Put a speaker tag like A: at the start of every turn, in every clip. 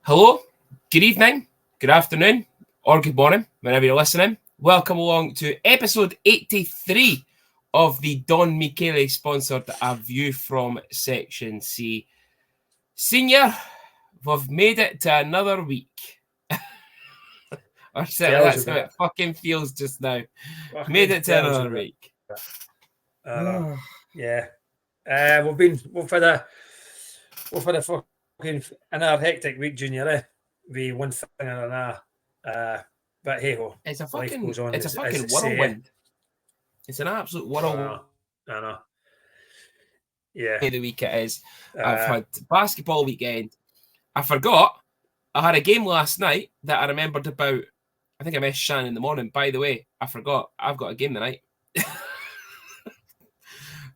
A: Hello, good evening, good afternoon, or good morning, whenever you're listening. Welcome along to episode 83 of the Don Michele sponsored A View from Section C. Senior, we've made it to another week. Or certainly that's how it fucking feels just now. Made it to another week.
B: Yeah. We've had a fucking another hectic week, Junior. We one thing and another. But hey ho,
A: It's a fucking
B: whirlwind.
A: It's an absolute whirlwind.
B: I know. Yeah.
A: The week it is. I've had basketball weekend. I forgot I had a game last night that I remembered about. I think I messaged Shannon in the morning. By the way, I forgot I've got a game tonight.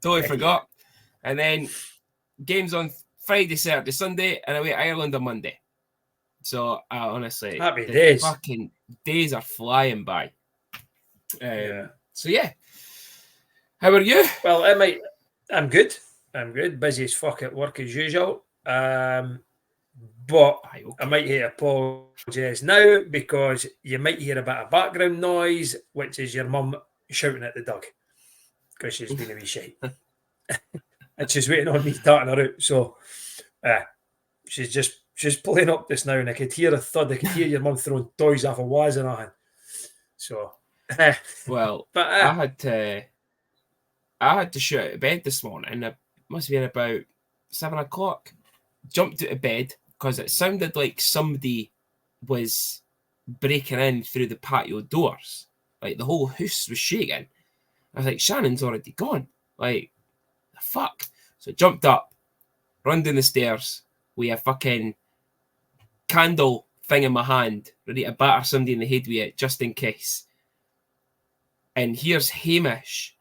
A: Totally forgot. And then games on Friday, Saturday, Sunday, and away to Ireland on Monday. So honestly,
B: happy days.
A: Fucking days are flying by. So yeah, how are you?
B: Well, I'm good. Busy as fuck at work as usual. But I might hear apologise now because you might hear a bit of background noise, which is your mum shouting at the dog because she's been a wee shite. And she's waiting on me starting her out. So she's playing up this now, and I could hear a thud. I could hear your mum throwing toys off a vase and all. So
A: well, but I had to shoot out of bed this morning, and it must have been about 7 o'clock. Jumped out of bed because it sounded like somebody was breaking in through the patio doors. Like the whole house was shaking. I was like, Shannon's already gone. Like, the fuck? So I jumped up, run down the stairs with a fucking candle thing in my hand, ready to batter somebody in the head with it, just in case. And here's Hamish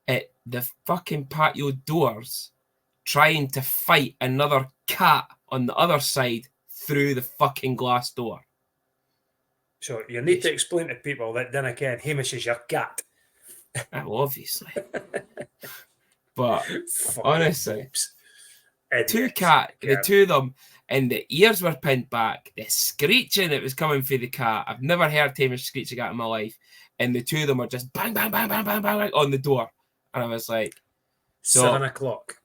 A: at the fucking patio doors trying to fight another cat on the other side through the fucking glass door.
B: So you need to explain to people that then again, Hamish is your cat.
A: Oh, obviously. But honestly, the two of them, and the ears were pinned back. The screeching that was coming through the cat. I've never heard Hamish screech a cat in my life. And the two of them were just bang, bang, bang, bang, bang, bang, bang on the door. And I was like,
B: 7 o'clock.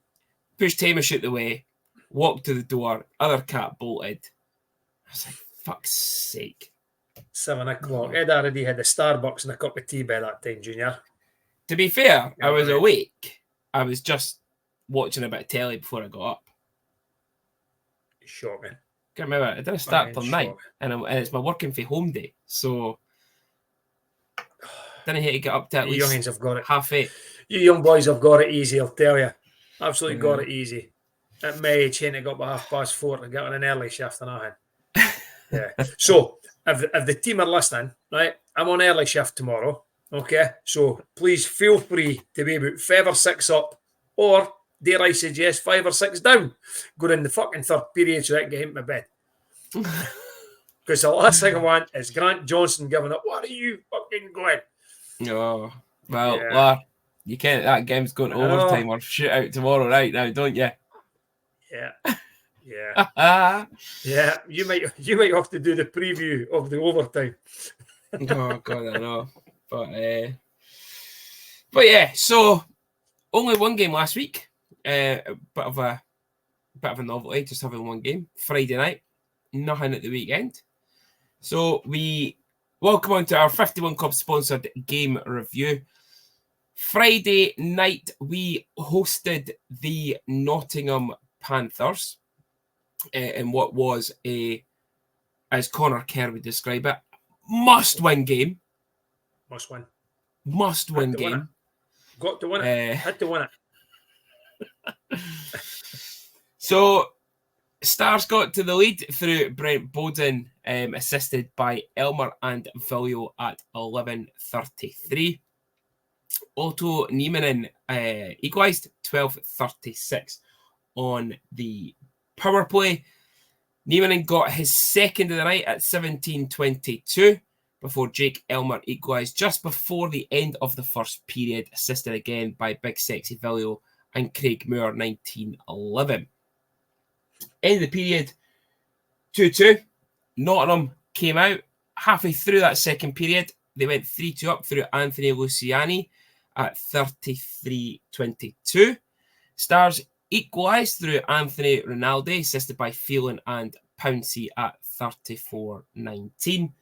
A: Pushed Hamish out the way, walked to the door, other cat bolted. I was like, fuck's sake.
B: 7 o'clock. Ed already had a Starbucks and a cup of tea by that time, Junior.
A: To be fair, I was awake. I was just watching a bit of telly before I got up.
B: Shocking.
A: Can't remember. I didn't start till 9, and it's my working from home day, so didn't hate to get up to at least
B: youngins have got it.
A: 8:30.
B: You young boys have got it easy, I'll tell you. Absolutely got it easy. At my age, I got up at 4:30 to get on an early shift and all. Yeah. So, if the team are listening, right, I'm on early shift tomorrow. Okay, so please feel free to be about 5 or 6 up, or dare I suggest 5 or 6 down. Go in the fucking third period so I can get into my bed. Because the last thing I want is Grant Johnson giving up. What are you fucking going?
A: Oh, well, you can't. That game's going to overtime or shootout tomorrow, right now, don't you?
B: Yeah. Yeah. You might have to do the preview of the overtime.
A: Oh God, I know. But yeah, so only one game last week. Bit of a novelty, just having one game. Friday night, nothing at the weekend. So we welcome on to our 51 Club sponsored game review. Friday night, we hosted the Nottingham Panthers in what was as Connor Kerr would describe it, must-win game. Must-win game.
B: Got to win it. Had to win it.
A: So, Stars got to the lead through Brent Bowden, assisted by Elmer and Viljo at 11:33. Otto Nieminen equalised 12:36 on the power play. Nieminen got his second of the night at 17:22 before Jake Elmer equalised just before the end of the first period, assisted again by Big Sexy Viljo and Craig Moore, 19:11. End of the period, 2-2. Nottingham came out halfway through that second period. They went 3-2 up through Anthony Luciani at 33-22. Stars equalised through Anthony Rinaldi, assisted by Phelan and Pouncey at 34-19.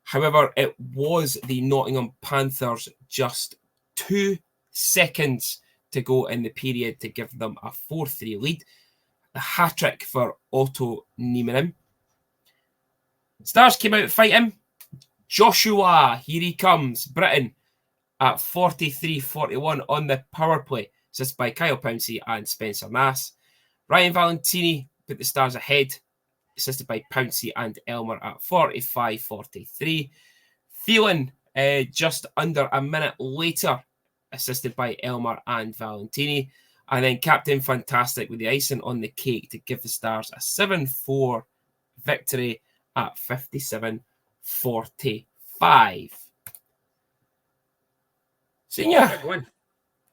A: However, it was the Nottingham Panthers just 2 seconds to go in the period to give them a 4-3 lead. A hat-trick for Otto Niemann. Stars came out fighting. Joshua, here he comes. Britain at 43-41 on the power play, assisted by Kyle Pouncey and Spencer Nass. Ryan Valentini put the Stars ahead, assisted by Pouncey and Elmer at 45-43. Phelan just under a minute later, assisted by Elmer and Valentini. And then Captain Fantastic with the icing on the cake to give the Stars a 7-4 victory at 57-45. Senior,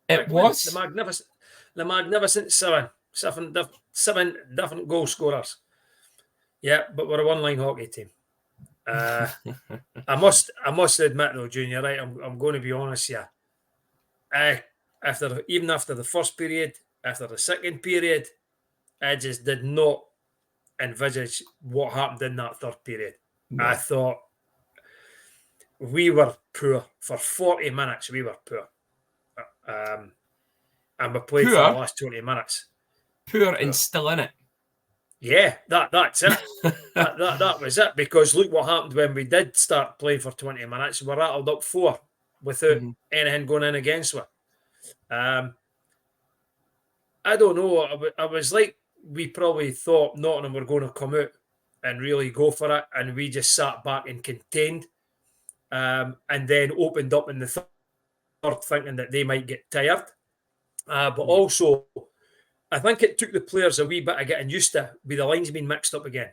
A: it was
B: the magnificent seven different goal scorers. Yeah, but we're a one-line hockey team. I must admit though, Junior, right? I'm going to be honest here. After the first period, after the second period, I just did not envisage what happened in that third period. No. I thought we were poor for 40 minutes. We were poor, and we played for the last 20 minutes.
A: Poor and still in it.
B: Yeah, that's it. that was it. Because look what happened when we did start playing for 20 minutes. We rattled up 4 without anything going in against it. I don't know. I was like, we probably thought Nottingham were going to come out and really go for it, and we just sat back and contained, and then opened up in the third, thinking that they might get tired. But also, I think it took the players a wee bit of getting used to with the lines being mixed up again.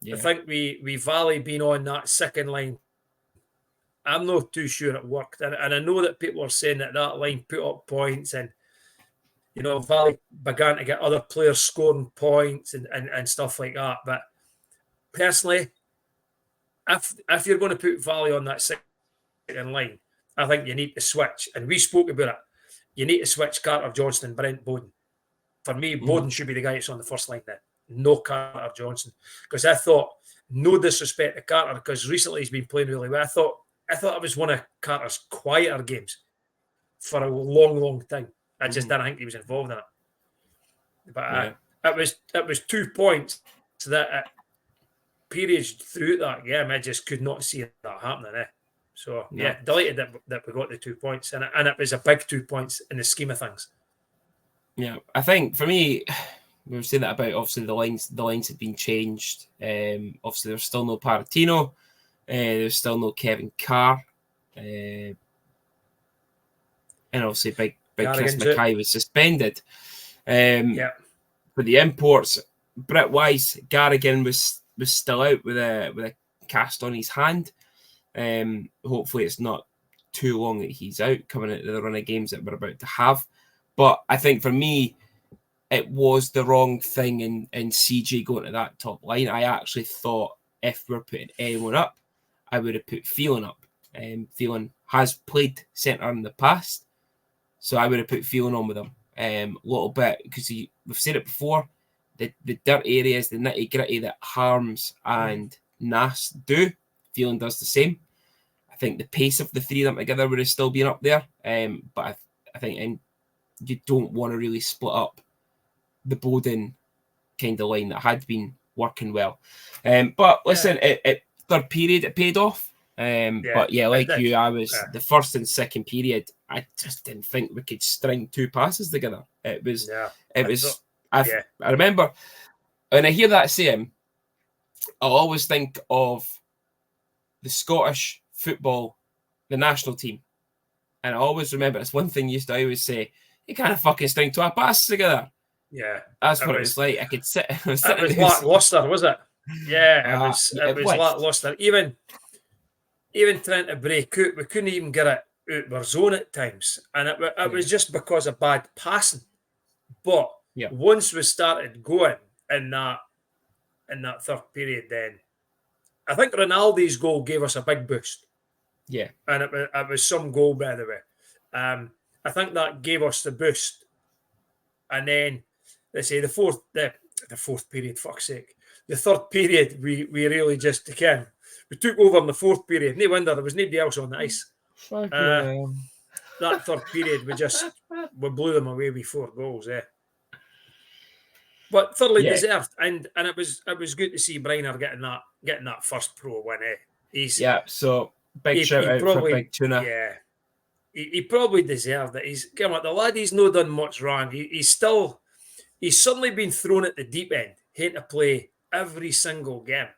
B: Yeah. I think we Valley being on that second line, I'm not too sure it worked. And I know that people are saying that line put up points, and Valley began to get other players scoring points and stuff like that. But personally, if you're going to put Valley on that second line, I think you need to switch. And we spoke about it. You need to switch Carter Johnson and Brent Bowden. For me, Bowden should be the guy that's on the first line then. No Carter Johnson. Because I thought, no disrespect to Carter, because recently he's been playing really well. I thought it was one of Carter's quieter games for a long, long time. I just didn't think he was involved in it. But it was 2 points that at periods through that game, I just could not see that happening. So, delighted that we got the 2 points. And it was a big 2 points in the scheme of things.
A: Yeah, I think for me, we were saying that about obviously the lines had been changed. Obviously, there's still no Paratino. There's still no Kevin Carr. And obviously, big Chris Mackay was suspended. But the imports, Britt Weiss, Garrigan was still out with a cast on his hand. Hopefully it's not too long that he's out coming into the run of games that we're about to have. But I think for me, it was the wrong thing in CJ going to that top line. I actually thought if we're putting anyone up, I would have put Phelan up. Phelan has played centre in the past, so I would have put Phelan on with him a little bit, because we've said it before, the dirt areas, the nitty gritty that Harms and Nass do, Phelan does the same. I think the pace of the three of them together would have still been up there, but I think you don't want to really split up the Bowden kind of line that had been working well. But listen, third period it paid off. But like you, I was the first and second period. I just didn't think we could string 2 passes together. I remember when I hear that saying, I'll always think of the Scottish football, the national team, and I always remember it's one thing I always say, you can't fucking string 2 passes together.
B: Yeah,
A: that's what it was like. I could sit. It was
B: lackluster, was it? Yeah, it was lackluster. Even trying to break out, we couldn't even get it out of our zone at times, and it was just because of bad passing. But once we started going in that in that third period, then I think Ronaldo's goal gave us a big boost.
A: Yeah.
B: And it was some goal, by the way. I think that gave us the boost. And then, let's say, the fourth period, fuck's sake. The third period, we really just, again, we took over in the fourth period. No wonder there was nobody else on the ice. That third period, we blew them away with 4 goals, But thoroughly deserved, and it was good to see Briner getting that first pro win.
A: So big shout out for Big Tuna.
B: Yeah, he probably deserved it. Come on, the lad. He's not done much wrong. He's suddenly been thrown at the deep end, having to play every single game,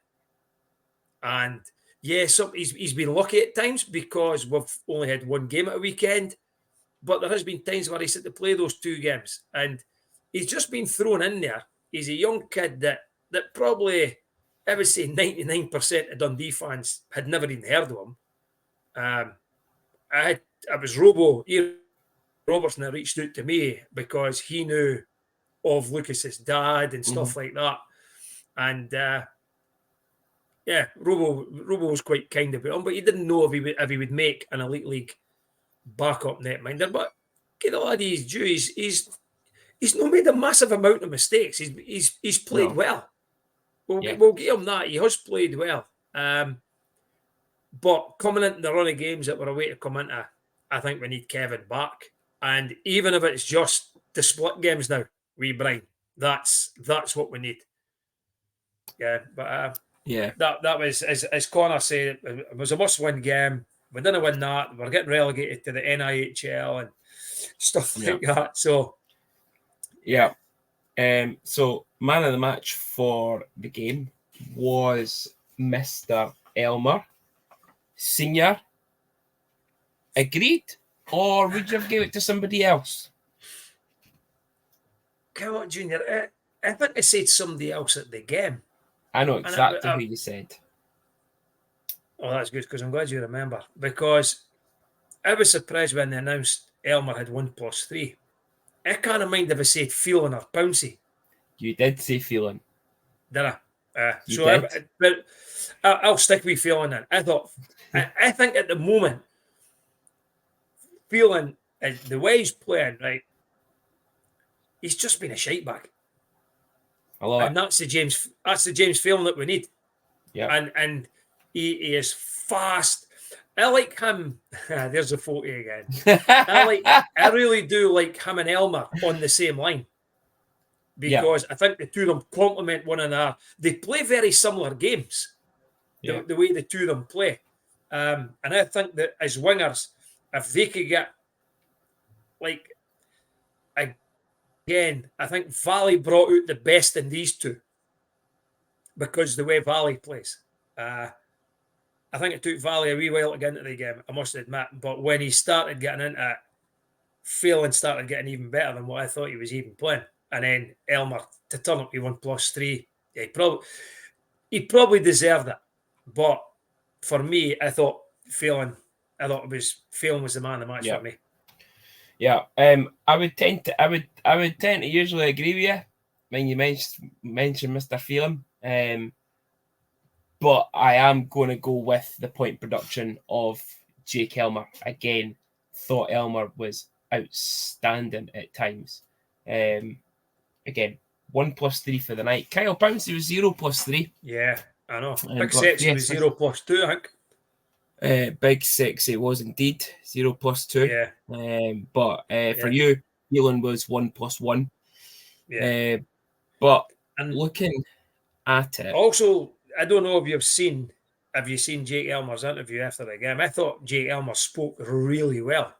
B: and he's been lucky at times because we've only had 1 game at a weekend, but there has been times where he's had to play those 2 games, and he's just been thrown in there. He's a young kid that probably, I would say 99% of Dundee fans had never even heard of him. I was Ian Robertson that reached out to me because he knew of Lucas's dad and stuff like that. And Robo was quite kind about him, but he didn't know if he would make an Elite League backup netminder. But get the lad he's due. He's not made a massive amount of mistakes. He's played well. We'll give him that. He has played well. But coming into the run of games that we're away to come into, I think we need Kevin back. And even if it's just the split games now, Brian, that's what we need. Yeah, but that was, as Connor said, it was a must-win game. We didn't win that. We're getting relegated to the NIHL and stuff like that. So,
A: so man of the match for the game was Mr. Elmer Senior. Agreed, or would you have given it to somebody else?
B: Come on, Junior. I think I said somebody else at the game.
A: I know exactly who you said.
B: Oh, that's good, because I'm glad you remember. Because I was surprised when they announced Elmer had 1+3. I can't mind if I said Phelan or Pouncey.
A: You did say Phelan.
B: Did I? But I'll stick with Phelan then. I think at the moment, Phelan, the way he's playing, right, he's just been a shite bag.
A: I love it.
B: And that's the James Phelan that we need.
A: Yeah.
B: And he is fast. I like him. There's a photo again. I really do like him and Elmer on the same line. Because I think the two of them complement one another. They play very similar games, the way the two of them play. And I think that as wingers, if they could get, again, I think Valley brought out the best in these two because the way Valley plays. I think it took Valley a wee while to get into the game, I must admit. But when he started getting into it, Phelan started getting even better than what I thought he was even playing. And then Elmer to turn up to 1+3. He probably deserved it. But for me, I thought Phelan was the man of the match for me.
A: Yeah. I would tend to usually agree with you when you mention Mr. Phelan. But I am going to go with the point production of Jake Elmer. Again, thought Elmer was outstanding at times. Again, 1+3 for the night. Kyle Pouncey was 0+3.
B: Yeah, I know. Big Sexy was 0+2, I think.
A: Big Sexy was indeed 0+2.
B: Yeah.
A: But for you, Phelan was 1+1.
B: Yeah.
A: But looking at it.
B: Also, I don't know if you've seen Jake Elmer's interview after the game. I thought Jake Elmer spoke really well.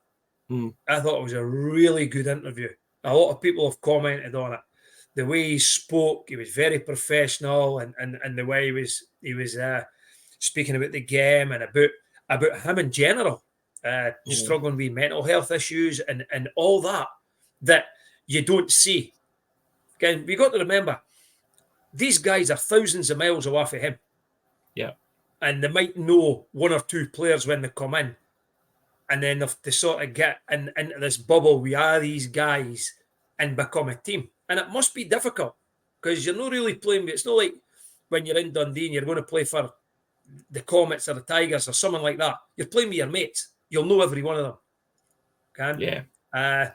B: I thought it was a really good interview. A lot of people have commented on it. The way he spoke, he was very professional, and the way he was speaking about the game and about him in general, struggling with mental health issues and all that you don't see. Again, we got to remember, these guys are thousands of miles away from him.
A: Yeah.
B: And they might know 1 or 2 players when they come in. And then if they sort of get into this bubble, we are these guys and become a team. And it must be difficult because you're not really playing. It's not like when you're in Dundee and you're going to play for the Comets or the Tigers or someone like that, you're playing with your mates. You'll know every one of them.
A: Yeah.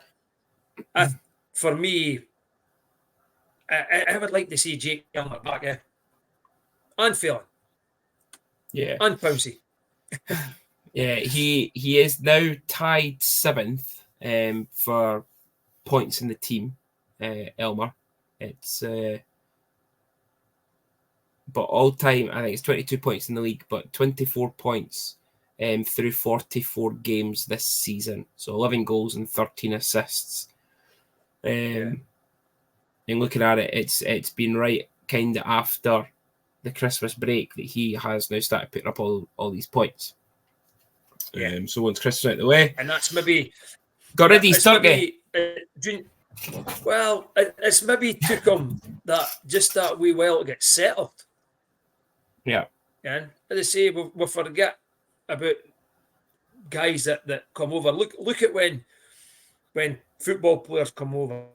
B: For me, I would like to see Jake Elmer back, and Phelan.
A: Yeah.
B: And Pouncey.
A: Yeah, he is now tied 7th for points in the team, Elmer. It's but all time, I think it's 22 points in the league, but 24 points through 44 games this season. So 11 goals and 13 assists. And looking at it, it's been right kind of after the Christmas break that he has now started picking up all these points. So once Christmas out of the way,
B: and that's maybe
A: got rid of his turkey.
B: Well, it's maybe took him that wee while to get settled.
A: Yeah.
B: And as I say, we forget about guys that come over. Look at when football players come over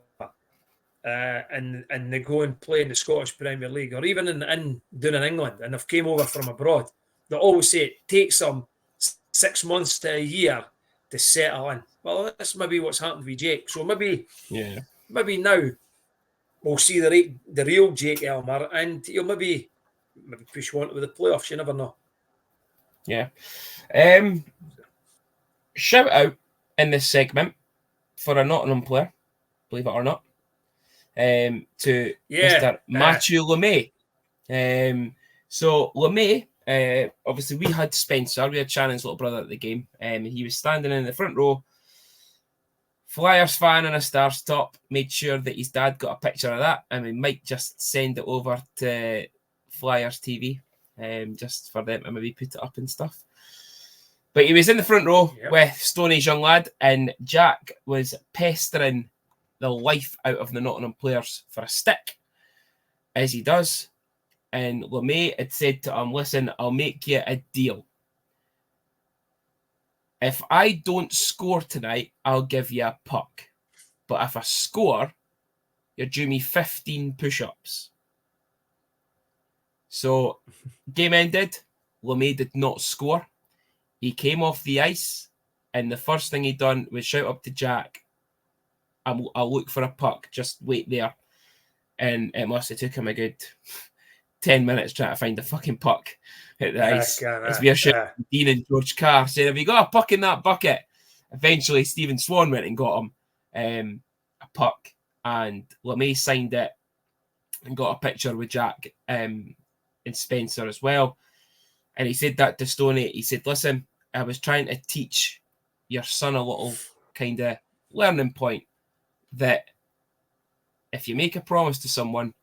B: and they go and play in the Scottish Premier League or even down in England and they've came over from abroad. They always say it takes them 6 months to a year to settle in. Well, that's maybe what's happened with Jake. So maybe now we'll see the real Jake Elmer, and he'll maybe push on with the playoffs. You never know.
A: Yeah. Shout out in this segment for a Nottingham player, believe it or not, to Mr. Mathieu Lemay. So Lemay, obviously we had Spencer, we had Shannon's little brother at the game, and he was standing in the front row, Flyers fan and a Stars top, made sure that his dad got a picture of that, and we might just send it over to Flyers TV, just for them to maybe put it up and stuff. But he was in the front row with Stoney's young lad, and Jack was pestering the life out of the Nottingham players for a stick, as he does. And Lemay had said to him, listen, I'll make you a deal. If I don't score tonight, I'll give you a puck. But if I score, you're due me 15 push-ups. So, game ended. Lemay did not score. He came off the ice, and the first thing he done was shout up to Jack, I'll look for a puck, just wait there. And it must have took him a good 10 minutes trying to find a fucking puck at the ice. As we are shouting Dean and George Carr saying, have you got a puck in that bucket? Eventually, Stephen Swan went and got him a puck, and Lemay signed it and got a picture with Jack and Spencer as well. And he said that to Stoney. He said, listen, I was trying to teach your son a little kind of learning point that if you make a promise to someone,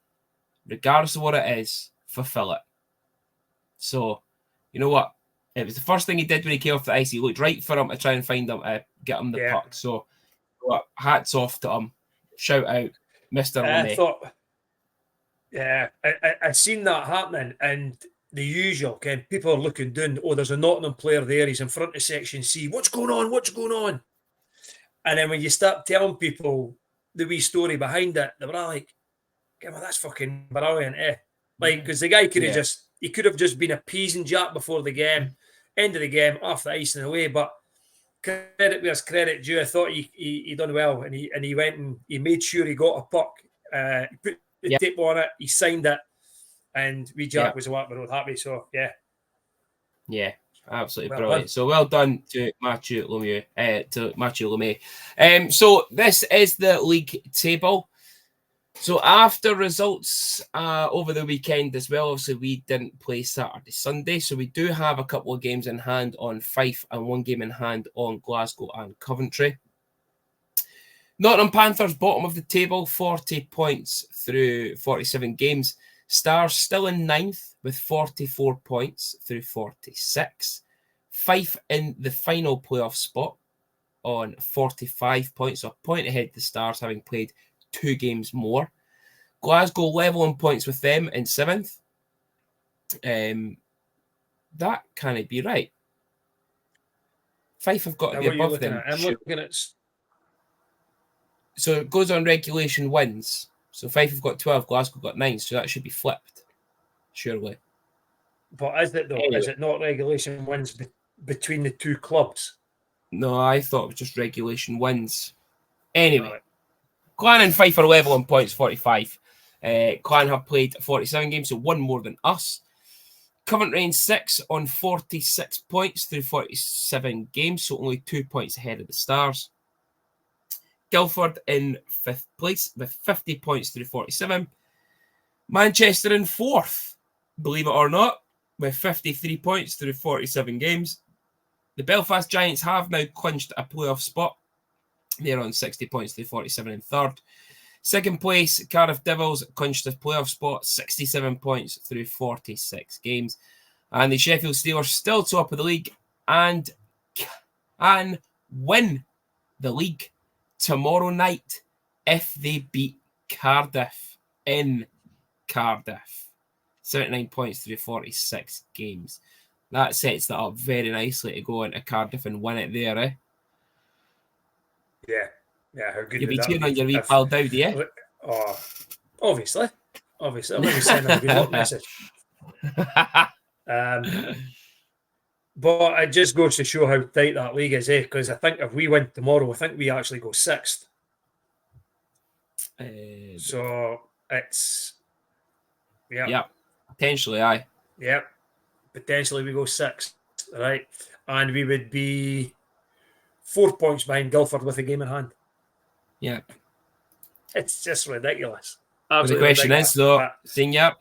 A: regardless of what it is, fulfill it. So, you know what? It was the first thing he did when he came off the ice. He looked right for him to try and find him, get him the puck. So, hats off to him. Shout out, Mr. Lemay.
B: I seen that happening, and the usual, people are looking down. Oh, there's a Nottingham player there. He's in front of section C. What's going on? What's going on? And then when you start telling people the wee story behind it, they were all like, well, that's fucking brilliant, Like, because the guy could have just been appeasing Jack before the game, end of the game, off the ice and away. But credit where's credit due. I thought he done well, and he went and he made sure he got a puck. He put the tape on it, he signed it, and wee Jack was a lot more happy. So
A: yeah, absolutely brilliant. So well done to Mathieu Lemay. So this is the league table. So after results over the weekend as well, obviously we didn't play Saturday, Sunday. So we do have a couple of games in hand on Fife and one game in hand on Glasgow and Coventry. Nottingham Panthers, bottom of the table, 40 points through 47 games. Stars still in 9th with 44 points through 46. Fife in the final playoff spot on 45 points, so a point ahead of the Stars, having played 2 games more. Glasgow level on points with them in 7th. That can't be right. Fife have got to be above them.
B: I'm looking at.
A: So it goes on regulation wins. So Fife have got 12, Glasgow got 9, so that should be flipped. surely.
B: But is it though?
A: Anyway.
B: Is it not regulation wins between the two clubs?
A: No, I thought it was just regulation wins. Anyway,
B: Right.
A: Clan and Fife are level on points, 45. Clan have played 47 games, so one more than us. Coventry in 6 on 46 points through 47 games, so only 2 points ahead of the Stars. Guildford in 5th place with 50 points through 47. Manchester in 4th, believe it or not, with 53 points through 47 games. The Belfast Giants have now clinched a playoff spot. They're on 60 points through 47 in 3rd. 2nd place, Cardiff Devils clinched a playoff spot, 67 points through 46 games. And the Sheffield Steelers still top of the league and can win the league tomorrow night if they beat Cardiff in Cardiff. 79 points through 46 games. That sets that up very nicely to go into Cardiff and win it there, eh?
B: Yeah. Yeah, how good
A: You'll be
B: would that
A: cheering
B: be?
A: on your wee pal Dowdy, eh?
B: Oh, obviously. I'll maybe send him a good luck message. But it just goes to show how tight that league is, eh? Because I think if we win tomorrow, I think we actually go 6th. So it's
A: yeah, potentially, aye.
B: Yeah, potentially we go 6th, right? And we would be 4 points behind Guildford with a game in hand.
A: Yeah,
B: it's just ridiculous.
A: But the question is, though, Senior,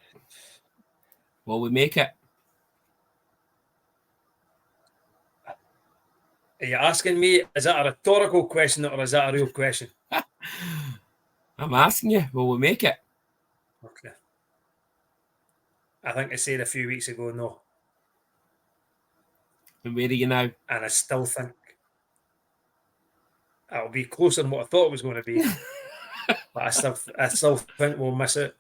A: will we make it?
B: Are you asking me, is that a rhetorical question or is that a real question?
A: I'm asking you, will we make it?
B: Okay. I think I said a few weeks ago, no.
A: And where are you now?
B: And I still think it'll be closer than what I thought it was going to be. But I still think we'll miss it.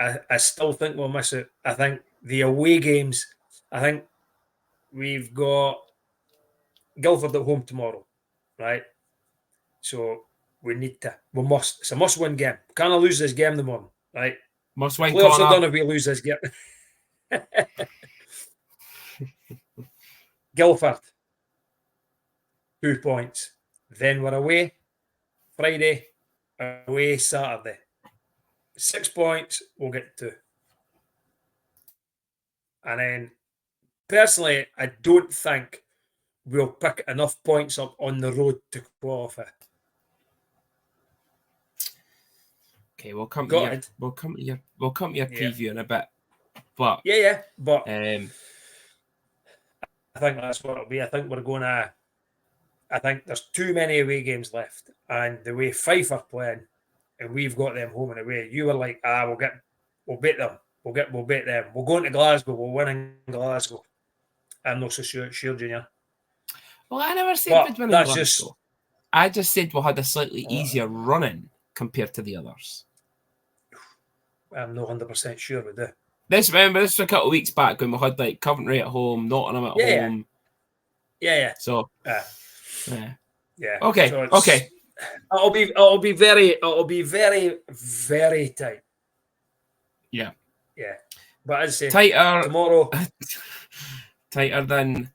B: I still think we'll miss it. I think the away games, I think we've got Guildford at home tomorrow, right? So we must. It's a must-win game. Can't lose this game in the morning, right?
A: Must win.
B: Playoffs are done if we lose this game. Guildford, 2 points. Then we're away Friday, away Saturday. 6 points, we'll get 2. And then, personally, I don't think we'll pick enough points up on the road to qualify.
A: Okay, we'll come to your preview in a bit. But
B: but I think that's what it'll be. I think we're going to. I think there's too many away games left, and the way Fife are playing, and we've got them home and away. You were like, we'll beat them. We'll beat them. We'll go into Glasgow. We'll win in Glasgow. I'm not so sure, Junior.
A: Well, I never said we'd win in Glasgow. I just said we had a slightly easier running compared to the others.
B: I'm not 100% sure we do.
A: This was a couple of weeks back when we had like Coventry at home, Nottingham at home.
B: Yeah.
A: So,
B: yeah.
A: Okay.
B: So
A: okay.
B: It'll be very, very tight.
A: Yeah.
B: Yeah. But as I say,
A: tighter
B: tomorrow,
A: tighter than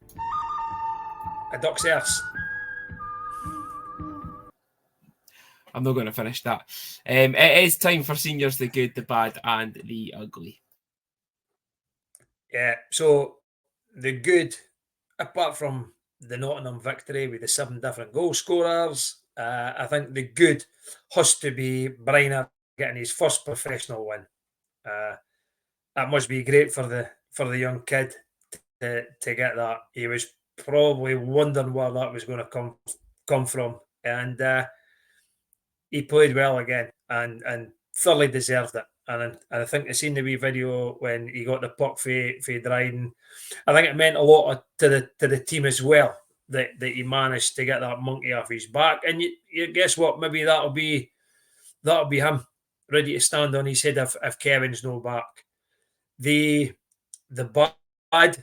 B: a duck's arse.
A: I'm not going to finish that. It is time for seniors, the good, the bad, and the ugly.
B: Yeah. So the good, apart from the Nottingham victory with the 7 different goal scorers, I think the good has to be Briner getting his first professional win. That must be great for the young kid to get that. He was probably wondering where that was going to come from, and he played well again and thoroughly deserved it. And I think I've seen the wee video when he got the puck for Dryden. I think it meant a lot to the team as well that he managed to get that monkey off his back. And you guess what? Maybe that'll be him ready to stand on his head if Kevin's no back. The bad,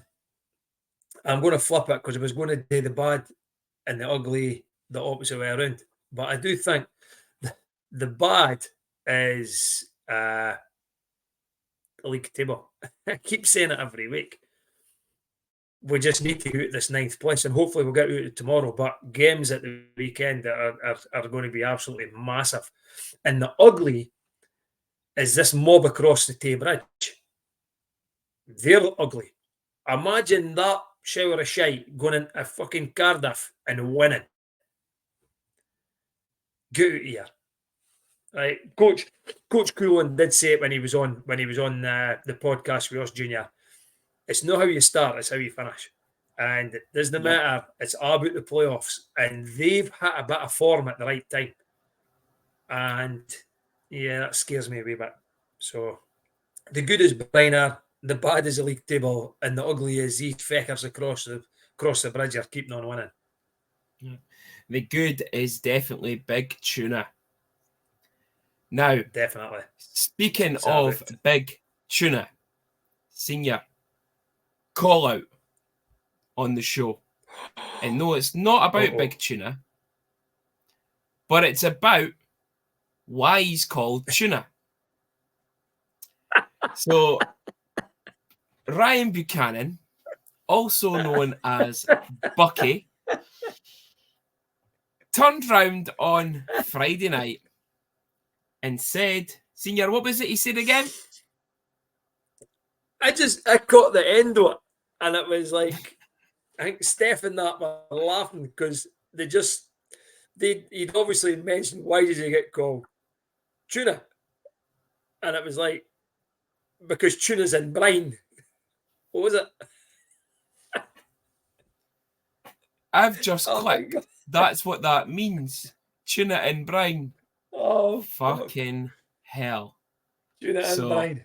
B: I'm going to flip it because I was going to do the bad and the ugly the opposite way around. But I do think the bad is the league table. I keep saying it every week. We just need to get out this 9th place, and hopefully we'll get out of tomorrow. But games at the weekend are going to be absolutely massive. And the ugly is this mob across the Tay Bridge. They're ugly. Imagine that shower of shite going into fucking Cardiff and winning. Get out of here. Right, Coach Coolan did say it when he was on the podcast with us, Junior. It's not how you start; it's how you finish. And it doesn't matter. It's all about the playoffs, and they've had a bit of form at the right time. And yeah, that scares me a wee bit. So the good is Bryner, the bad is the league table, and the ugly is these feckers across the bridge are keeping on winning.
A: Yeah. The good is definitely Big Tuna. Now,
B: definitely.
A: Speaking of Big Tuna, Senior, call out on the show. And no, it's not about Big Tuna, but it's about why he's called Tuna. So, Ryan Buchanan, also known as Bucky, turned round on Friday night and said, Senior, what was it he said again?
B: I caught the end of it, and it was like, I think Steph and that were laughing because he'd obviously mentioned, why did he get called Tuna? And it was like, because tuna's in brine. What was it?
A: I've just clicked. That's what that means. Tuna in brine.
B: Oh,
A: fucking hell.
B: Tuna in brine.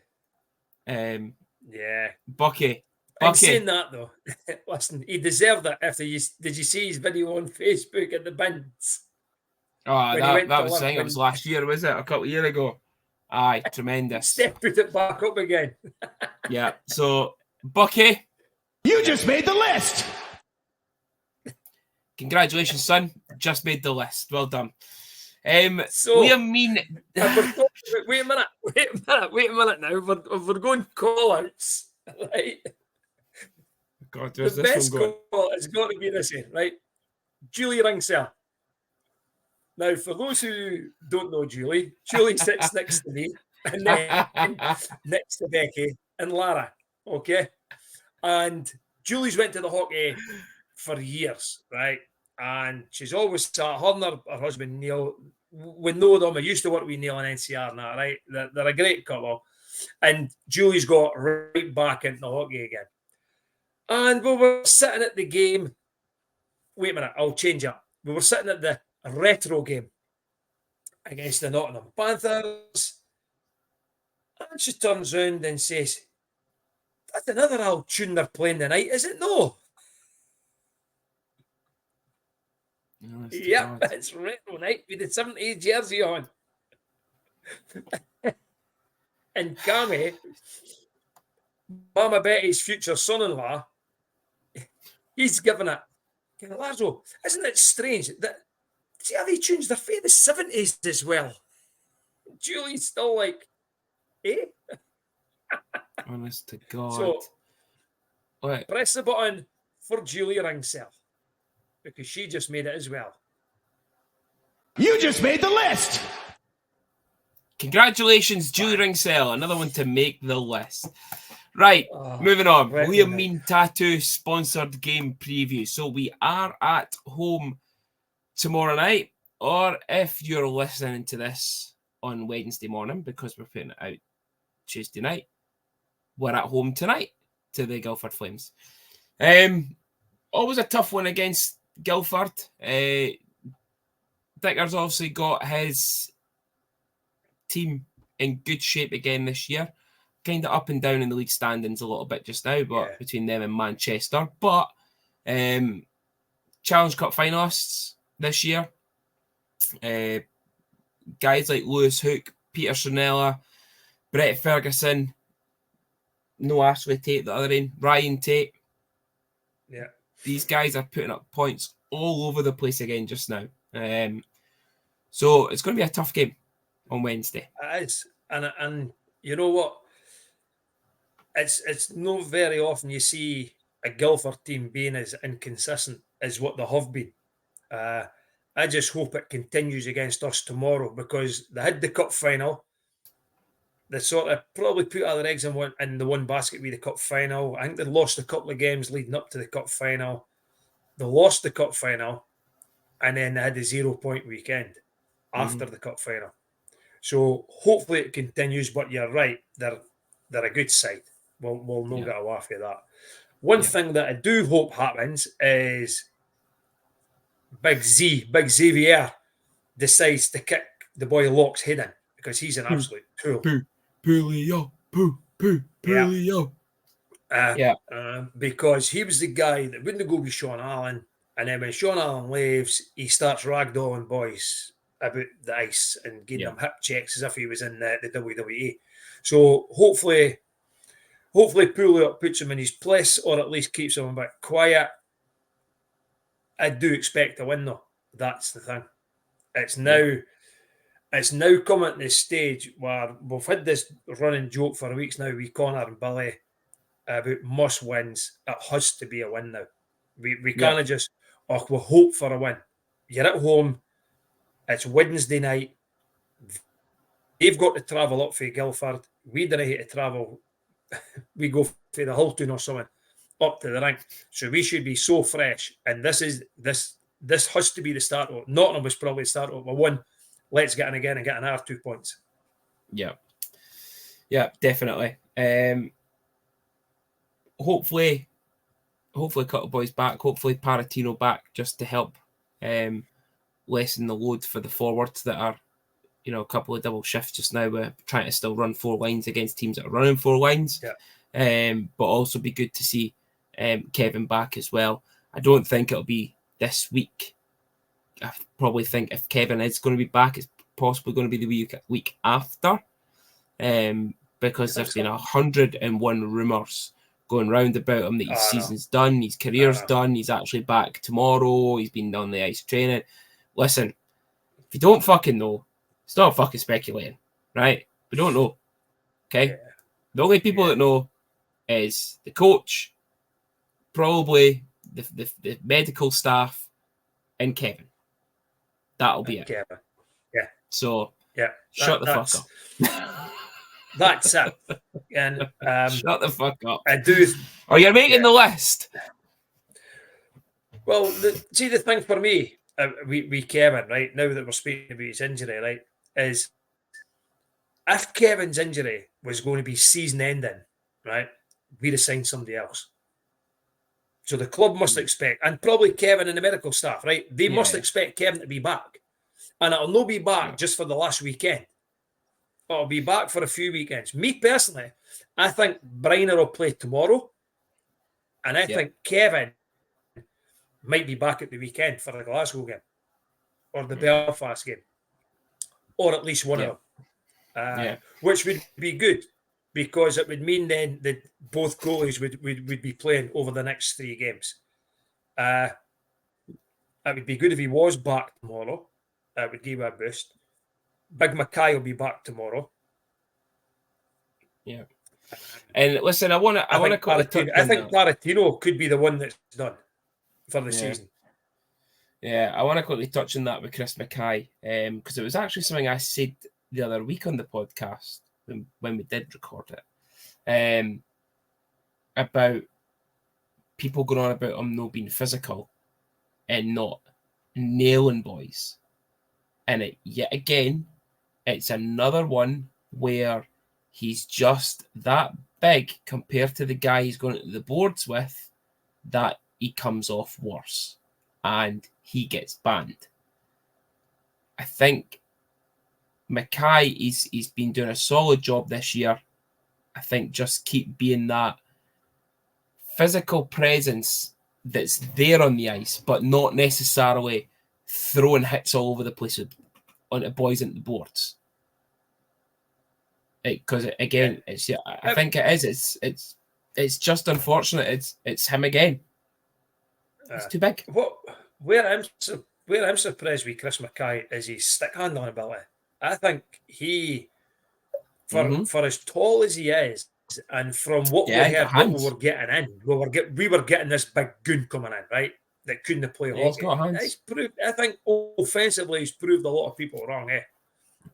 A: Yeah. Bucky.
B: I'm saying that though. Listen, he deserved it after did you see his video on Facebook at the bins?
A: Oh, that was saying it was last year, was it? A couple of years ago. Aye, tremendous.
B: Steph put it back up again.
A: Yeah. So, Bucky,
C: you just made the list.
A: Congratulations, son. Just made the list. Well done. Liam Mean.
B: Wait a minute now. We're going call outs, right?
A: God,
B: the best call has got to be this one, right? Julie Ringsell. Now, for those who don't know Julie sits next to me and then next to Becky and Lara, okay? And Julie's went to the hockey for years, right? And she's always sat, her and her husband Neil, we know them. I used to work with Neil and NCR now, right? They're a great couple. And Julie's got right back into hockey again. And we were sitting at the game. Wait a minute, I'll change up. We were sitting at the retro game against the Nottingham Panthers. And she turns around and says, that's another old tune they're playing tonight, is it? No. Yep, it's retro night with the 70s jersey on. And Cammy, Mama Betty's future son-in-law, he's given it. Lazo, isn't it strange that see how they tunes they're from the 70s as well? Julie's still like, eh?
A: Honest to God.
B: So
A: wait.
B: Press the button for Julie Ringsell because she just made it as well.
C: You just made the list.
A: Congratulations, Julie Ringsell. Another one to make the list. Right, moving on. Liam Mean Tattoo sponsored game preview. So we are at home tomorrow night, or if you're listening to this on Wednesday morning, because we're putting it out Tuesday night, we're at home tonight to the Guildford Flames. Always a tough one against Guildford. Dicker's obviously got his team in good shape again this year. Kind of up and down in the league standings a little bit just now, but between them and Manchester. But Challenge Cup finalists this year. Guys like Lewis Hook, Peter Sonella, Brett Ferguson, no Ashley Tate, the other end, Ryan Tate.
B: Yeah.
A: These guys are putting up points all over the place again just now. So it's going to be a tough game on Wednesday.
B: It is. And you know what? it's not very often you see a Guildford team being as inconsistent as what they have been. I just hope it continues against us tomorrow, because they had the cup final. They sort of probably put all their eggs in the one basket with the cup final. I think they lost a couple of games leading up to the cup final. They lost the cup final, and then they had a 0-point weekend after the cup final. So hopefully it continues. But you're right, they're a good side. We'll not get away from that. One thing that I do hope happens is Big Xavier decides to kick the boy Locke's head in, because he's an absolute tool.
A: Pulio.
B: Because he was the guy that wouldn't go with Sean Allen, and then when Sean Allen leaves, he starts ragdolling boys about the ice and giving them hip checks as if he was in the WWE. So hopefully Pulio puts him in his place, or at least keeps him a bit quiet. I do expect a win, though. That's the thing. It's now coming to this stage where we've had this running joke for weeks now with Connor and Billy about must wins. It has to be a win now. We can't just, we'll hope for a win. You're at home. It's Wednesday night. They've got to travel up for Guildford. We didn't hate to travel. We go for the Hulton or something up to the rink. So we should be so fresh. And this has to be the start of it. Nottingham was probably the start of a win. Let's get in again and get another 2 points.
A: Yeah, definitely. Hopefully a couple of boys back. Hopefully Paratino back, just to help lessen the load for the forwards that are, a couple of double shifts just now. We're trying to still run 4 lines against teams that are running 4 lines. But also be good to see Kevin back as well. I don't think it'll be this week. I probably think if Kevin is going to be back, it's possibly going to be the week after, because there's been 101 rumours going round about him that his season's done, his career's done, he's actually back tomorrow, he's been on the ice training. Listen, if you don't fucking know, stop fucking speculating, right? We don't know, okay? The only people that know is the coach, probably the medical staff, and Kevin. That'll be it.
B: Kevin.
A: So, shut the fuck up.
B: That's it. And
A: shut the fuck up.
B: I do.
A: Or you're making the list.
B: Well, see, the thing for me, we Kevin, right, now that we're speaking about his injury, right, is if Kevin's injury was going to be season ending, right, we'd have signed somebody else. So the club must expect, and probably Kevin and the medical staff, right, they must expect Kevin to be back. And it'll not be back just for the last weekend. It'll be back for a few weekends. Me personally, I think Briner will play tomorrow. And I think Kevin might be back at the weekend for the Glasgow game. Or the Belfast game. Or at least one of them. Which would be good. Because it would mean then that both goalies would be playing over the next 3 games. It would be good if he was back tomorrow. It would give a boost. Big Mackay will be back tomorrow.
A: Yeah. And listen, I want to
B: I think Paratino could be the one that's done for the season.
A: Yeah, I want to quickly touch on that with Chris Mackay, because it was actually something I said the other week on the podcast when we did record it, about people going on about him not being physical and not nailing boys. And yet again, it's another one where he's just that big compared to the guy he's going to the boards with that he comes off worse and he gets banned. I think Mackay, he's been doing a solid job this year. I think just keep being that physical presence that's there on the ice, but not necessarily throwing hits all over the place onto boys into the boards. Because again, I think it is. It's just unfortunate. It's him again. It's too big.
B: Where I'm surprised with Chris Mackay is his stick handling ability. I think he, for as tall as he is, And from what
A: Yeah,
B: we
A: got
B: heard, what we
A: hands.
B: were getting in, we were getting this big goon coming in, right? That couldn't play
A: Yeah, he's
B: hockey.
A: got hands.
B: He's proved, I think offensively, he's proved a lot of people wrong.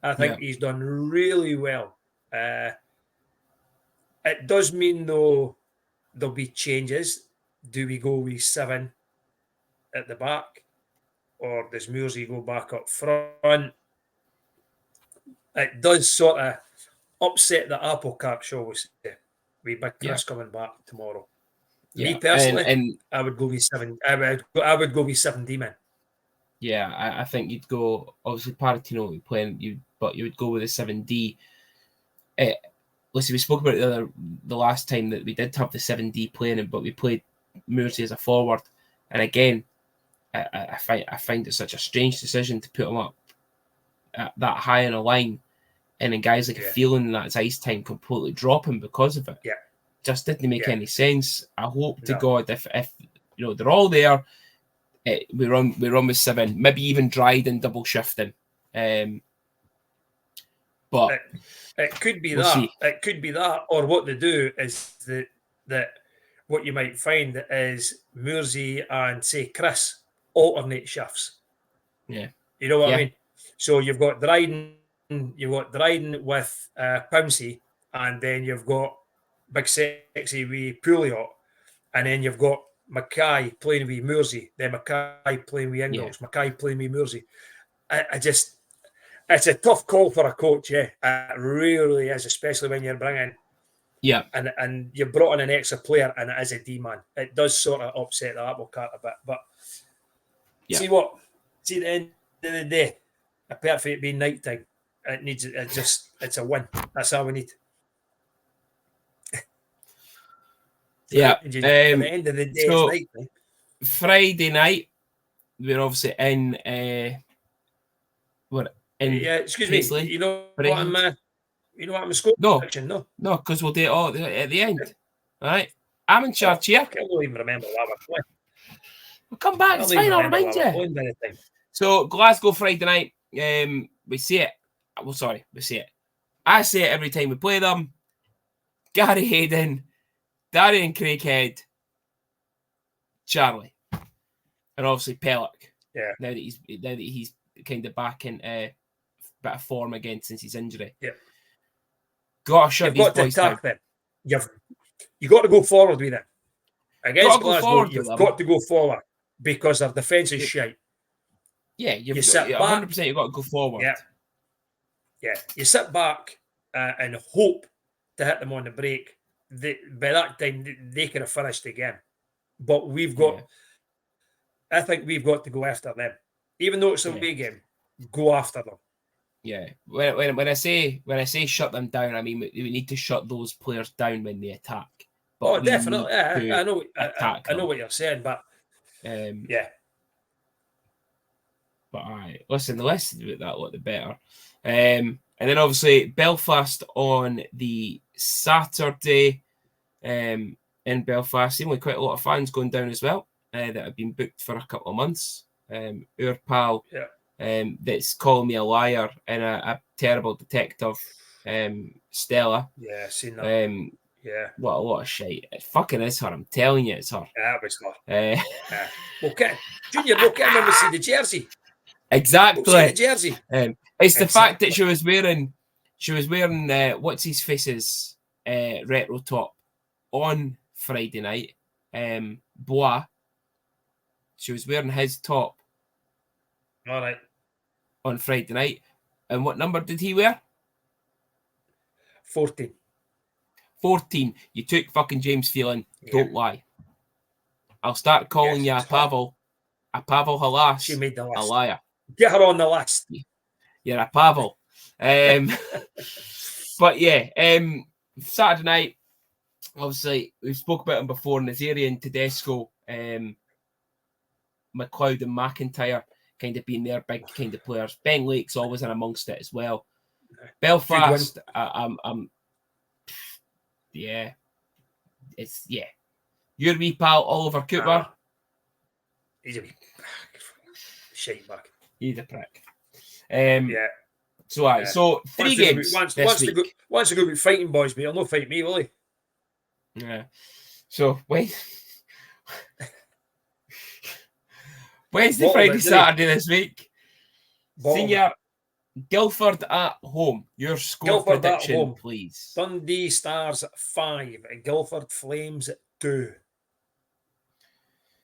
B: I think he's done really well. It does mean, though, there'll be changes. Do we go with 7 at the back? Or does Mursey go back up front? It does sort of upset the apple cart, shall we say, with Big Chris coming back tomorrow.
A: Yeah.
B: Me personally,
A: and
B: I would go with 7. I would go with 7 D-men.
A: yeah, I think you'd go, obviously Paratino would be playing, but you would go with a 7D. Listen, we spoke about it the last time that we did have the 7D playing, but we played Mursey as a forward. And again, I find it such a strange decision to put him up that high in a line, and then guys like a feeling that's ice time completely drop him because of it.
B: Yeah,
A: just didn't make any sense. I hope to God if they're all there, we run with 7, maybe even Dryden double shifting. But
B: it could be
A: we'll
B: that.
A: see.
B: It could be that, or what they do is that what you might find is Mursey and say Chris alternate shifts.
A: Yeah,
B: you know what I mean. So you've got Dryden with Pouncey, and then you've got Big Sexy with Pouliot, and then you've got Mackay playing with Mursey, then Mackay playing with Ingles, Mackay playing with Mursey. It's a tough call for a coach, it really is, especially when you're bringing and you brought in an extra player and it is a D-man. It does sort of upset the apple cart a bit, but see at the end of the day, apart from it being night time, it's a win. That's all we need.
A: At
B: the end of the day,
A: so
B: it's night time.
A: Friday night, we're obviously in
B: excuse
A: Paisley,
B: me. You know what I'm scoring prediction?
A: No, because we'll do it all at the end. All right, I'm in charge here.
B: I don't even remember what we're playing.
A: We'll come back. It's fine. I'll remind you. So Glasgow Friday night. We see it. Well, sorry, we see it. I say it every time we play them. Gary Hayden, Darian Craighead, Charlie, and obviously Pellick.
B: Yeah.
A: Now that he's kind of back in a bit of form again since his injury.
B: Yeah.
A: Got to shut these boys down.
B: Them. You've got to go forward with them. Against Glasgow, you've got to go forward because their defence is shite.
A: Yeah, you sit 100%. You've got to go forward.
B: Yeah. You sit back and hope to hit them on the break. By that time, they could have finished the game. But I think we've got to go after them, even though it's a away game. Go after them.
A: Yeah. When I say shut them down, I mean we need to shut those players down when they attack. But
B: definitely. I know. I know what you're saying, but
A: But all right, listen, the less about that, lot the better. And then obviously Belfast on the Saturday. In Belfast, seemingly quite a lot of fans going down as well that have been booked for a couple of months. Our pal that's calling me a liar and a terrible detective, Stella.
B: Yeah, seen that.
A: What a lot of shit. It fucking is her. I'm telling you, it's her.
B: Yeah, it was her. Junior, look at him and see the jersey.
A: Exactly.
B: The jersey.
A: It's the fact that she was wearing what's his face's retro top on Friday night. Bois. She was wearing his top.
B: All right.
A: On Friday night. And what number did he wear?
B: 14.
A: 14. You took fucking James Phelan. Don't lie. I'll start calling you a Pavel Halas.
B: She made the list.
A: A liar.
B: Get her on the list.
A: You're a Pavel. But Saturday night, obviously, we spoke about him before, Nazarian, Tedesco, McLeod and McIntyre kind of being their big kind of players. Ben Lake's always in amongst it as well. Belfast, Your wee pal, Oliver Cooper.
B: He's a wee shite back.
A: He's a prick. So 3 games
B: once they go be fighting boys, but he'll not fight me, will he?
A: Yeah. So, Wednesday,
B: Bottle
A: Friday,
B: it, did he?
A: Saturday this week.
B: Bottle
A: Senior, Guildford at home. Your score
B: Guildford at
A: prediction,
B: home.
A: please.
B: Dundee Stars 5, Guildford Flames 2.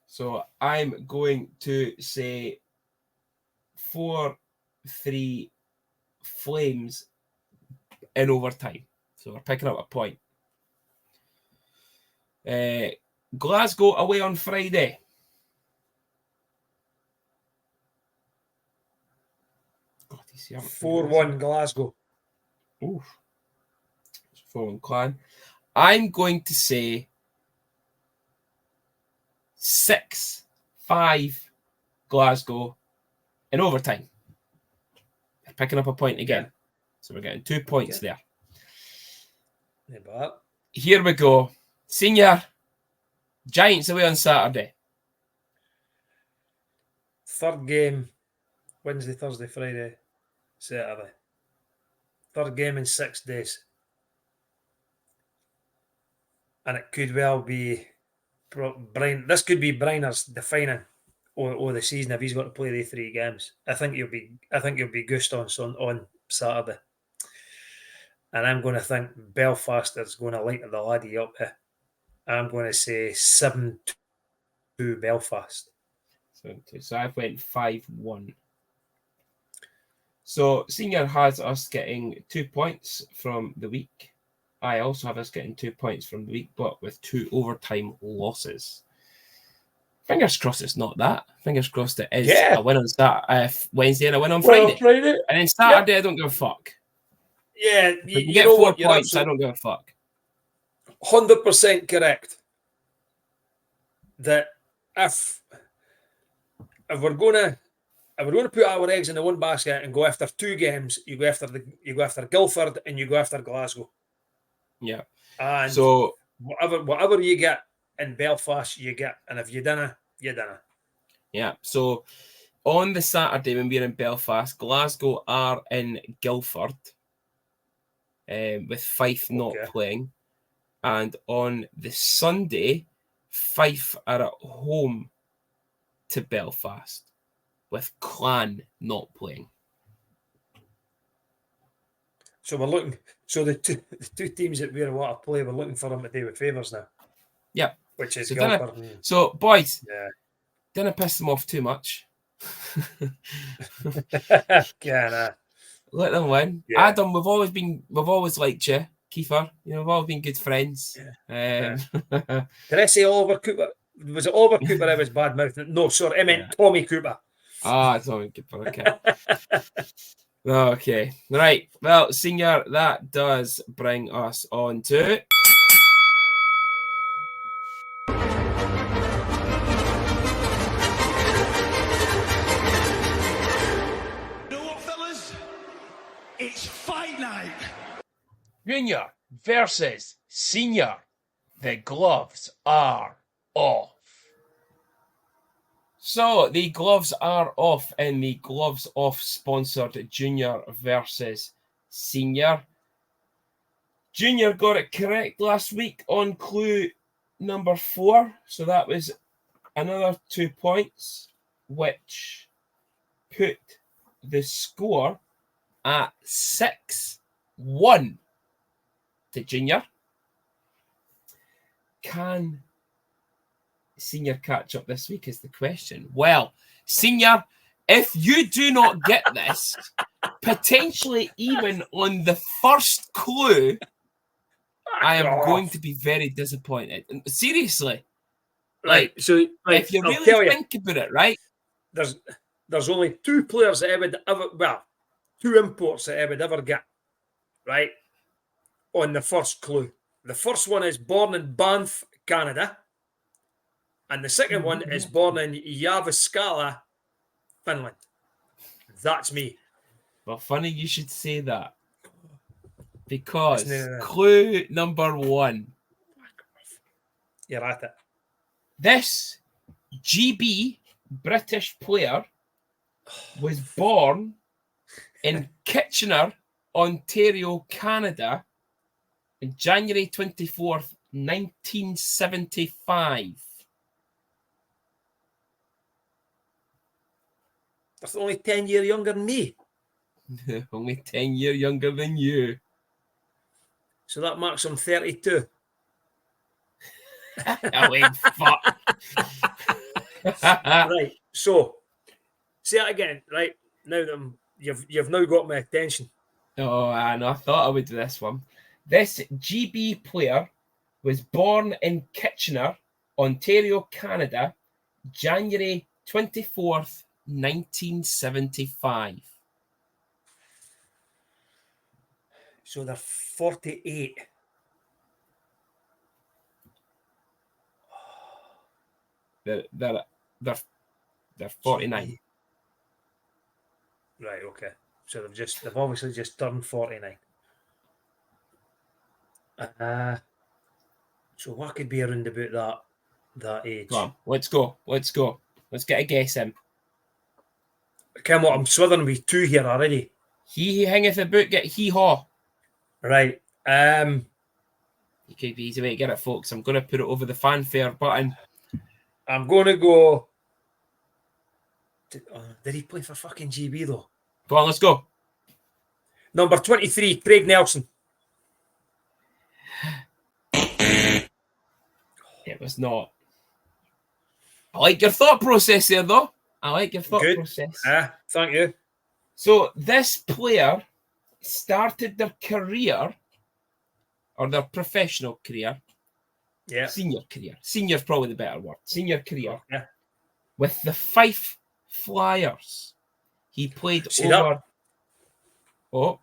A: So I'm going to say 4-3 Flames in overtime. So we're picking up a point. Glasgow away on Friday. God,
B: 4-1 Glasgow.
A: Oof. 4-1 Clan. I'm going to say 6-5 Glasgow in overtime. They're picking up a point again.
B: Yeah.
A: So we're getting 2 points there.
B: Yeah, but
A: Here we go. Senior, Giants away on Saturday.
B: third game, Wednesday, Thursday, Friday, Saturday. Third game in 6 days. And it could well be Brian. This could be Briner's defining or the season if he's got to play the 3 games. I think he'll be goosed on Saturday. And I'm going to think Belfast is going to light the laddie up here. I'm going to say 7-2 Belfast.
A: So I've went 5-1. So Senior has us getting 2 points from the week. I also have us getting 2 points from the week, but with 2 overtime losses. Fingers crossed it's not that. Fingers crossed it is a win on Wednesday and a win on Friday. And then Saturday, I don't give a fuck.
B: Yeah,
A: you get 4 points, I don't give a fuck.
B: 100% correct. That if we're gonna put our eggs in the one basket and go after 2 games, you go after Guildford and you go after Glasgow.
A: Yeah.
B: And
A: so
B: whatever you get in Belfast, you get, and if you dinna, you dinna.
A: Yeah. So on the Saturday when we're in Belfast, Glasgow are in Guildford, with Fife not playing, and on the Sunday, Fife are at home to Belfast, with Clan not playing.
B: So we're looking. So the two teams that we want to play, we're looking for them to do with favours now.
A: Yeah,
B: which is
A: Guildford. So boys, didn't piss them off too much. Let them win. Yeah. Adam, we've always liked you, Kiefer. You know, we've always been good friends.
B: Did I say Oliver Cooper? Was it Oliver Cooper? I was bad mouthing. No, sorry, I meant Tommy Cooper.
A: Tommy Cooper. Okay. Okay. Right. Well, Senior, that does bring us on to
C: it's fight night.
A: Junior versus Senior. The gloves are off. So the gloves are off in the Gloves Off sponsored Junior versus Senior. Junior got it correct last week on clue number 4. So that was another 2 points, which put the score at 6-1 to Junior. Can Senior catch up this week is the question. Well, Senior, if you do not get this, potentially even on the first clue, I am going to be very disappointed. Seriously. If you really think about it, right?
B: There's only 2 players that I would ever, 2 imports that I would ever get, right? On the first clue. The first one is born in Banff, Canada. And the second one is born in Jyväskylä, Finland. That's me.
A: Well, funny you should say that. Because clue number 1.
B: You're at it.
A: This GB British player was born in Kitchener, Ontario, Canada, on January 24th, 1975.
B: That's only 10 years younger than me.
A: Only 10 years younger than you.
B: So that marks him 32.
A: Oh, wait, fuck.
B: Right. So, say that again. Right. Now that you've now got my attention.
A: Oh, I know. I thought I would do this one. This GB player was born in Kitchener, Ontario, Canada, January 24th, 1975.
B: So they're 48.
A: They're 49.
B: Right, okay. So they've obviously just turned 49. So what could be around about that age?
A: Come on, let's go. Let's get a guess in.
B: Come on, I'm swithering with 2 here already.
A: He who hangeth about get hee haw.
B: Right.
A: It could be easy way to get it, folks. I'm going to put it over the fanfare button.
B: I'm going to go. Did he play for fucking GB though?
A: Go on, let's go.
B: Number 23, Craig Nelson.
A: It was not. I like your thought process there, though. I like your thought process.
B: Thank you.
A: So this player started their career, or their professional career, senior career. Senior's probably the better word. Senior career with the Fife Flyers. He played over.
B: That?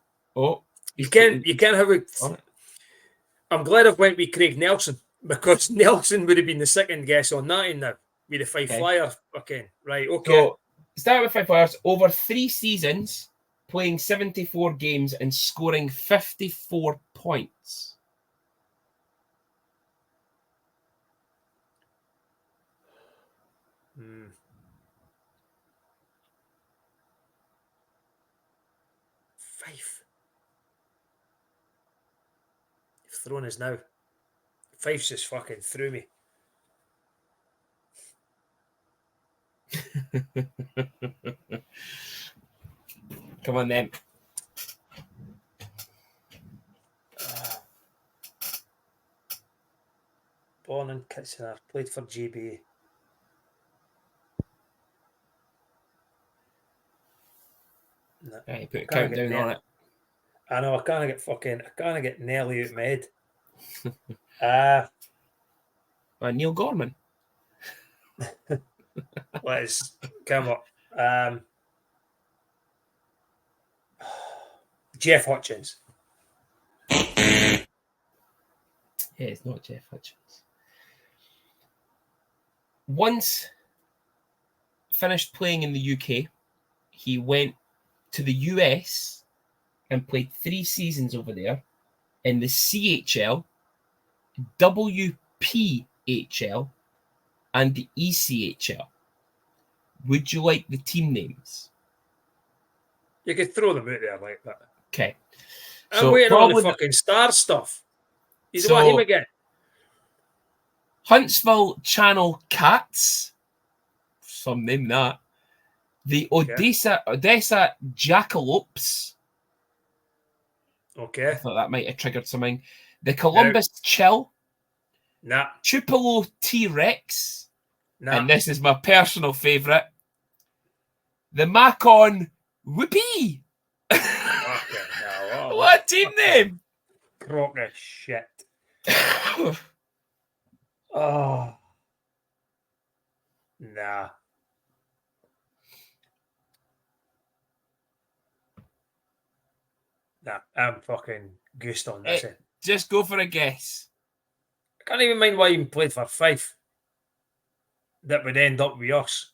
B: You can't have it. I'm glad I went with Craig Nelson because Nelson would have been the second guess on that in now with the Fife Flyers. Okay, right. Okay.
A: So start with Fife Flyers over 3 seasons, playing 74 games and scoring 54 points.
B: Fife. You've thrown us now. Fife's just fucking through me.
A: Come on then.
B: Born in Kitchener, played for GB. No,
A: Right, put a countdown on it.
B: I know, I can't get Nelly out of my head.
A: Neil Gorman.
B: Let's come up. Jeff Hutchins.
A: Yeah, it's not Jeff Hutchins. Once finished playing in the UK, he went to the US and played 3 seasons over there in the CHL, WPHL, and the ECHL. Would you like the team names?
B: You could throw them out there like that.
A: Okay.
B: I'm waiting on the fucking star stuff. He's about him again.
A: Huntsville Channel Cats. Some name that. The Odessa Jackalopes.
B: Okay.
A: I thought that might have triggered something. The Columbus Chill.
B: Nah.
A: Tupelo T-Rex.
B: Nah.
A: And this is my personal favourite. The Macon Whoopee. What team name?
B: Crock of shit. Oh. Nah. Nah, I'm fucking goosed on this.
A: Just go for a guess.
B: I can't even mind why he played for Fife. That would end up with us.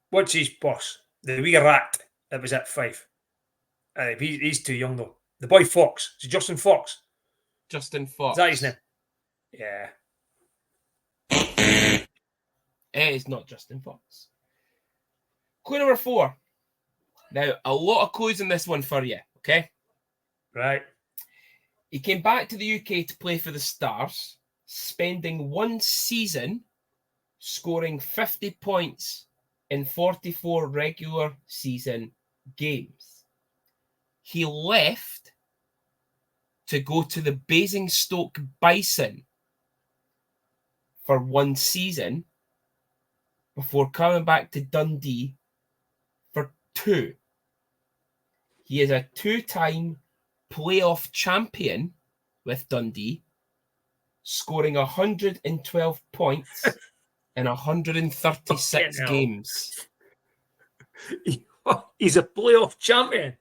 B: What's his boss? The wee rat that was at Fife. He's too young though. The boy Fox. Is it Justin Fox?
A: Justin Fox.
B: Is that his name? Yeah.
A: It is not Justin Fox. Clue number 4. Now, a lot of clues in this one for you, okay?
B: Right.
A: He came back to the UK to play for the Stars, spending one season scoring 50 points in 44 regular season games. He left to go to the Basingstoke Bison for one season before coming back to Dundee for two. He is a two-time playoff champion with Dundee, scoring 112 points in 136 games.
B: He's a playoff champion.